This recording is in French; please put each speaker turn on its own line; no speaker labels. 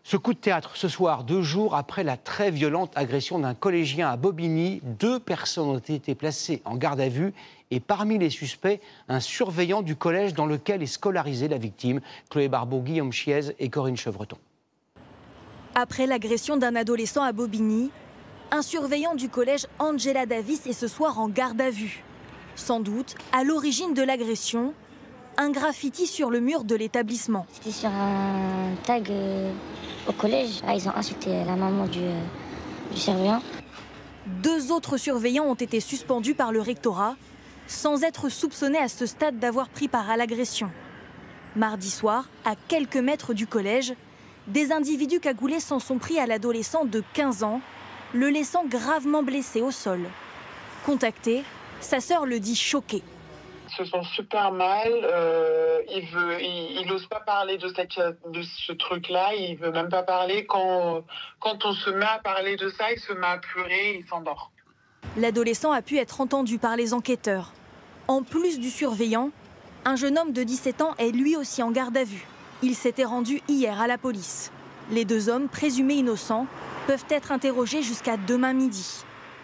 Ce coup de théâtre ce soir, 2 jours après la très violente agression d'un collégien à Bobigny, 2 personnes ont été placées en garde à vue et parmi les suspects, un surveillant du collège dans lequel est scolarisée la victime. Chloé Barbeau, Guillaume Chiez et Corinne Chevreton.
Après l'agression d'un adolescent à Bobigny, un surveillant du collège Angela Davis est ce soir en garde à vue. Sans doute, à l'origine de l'agression, un graffiti sur le mur de l'établissement.
C'était sur un tag au collège. Là, ils ont insulté la maman du surveillant.
2 autres surveillants ont été suspendus par le rectorat, sans être soupçonnés à ce stade d'avoir pris part à l'agression. Mardi soir, à quelques mètres du collège, des individus cagoulés s'en sont pris à l'adolescent de 15 ans, le laissant gravement blessé au sol. Contacté, sa sœur le dit choqué.
Ils se sent super mal, il n'ose pas parler de ce truc-là, il veut même pas parler. Quand on se met à parler de ça, il se met à pleurer, il s'endort.
L'adolescent a pu être entendu par les enquêteurs. En plus du surveillant, un jeune homme de 17 ans est lui aussi en garde à vue. Il s'était rendu hier à la police. Les 2 hommes, présumés innocents, peuvent être interrogés jusqu'à demain midi.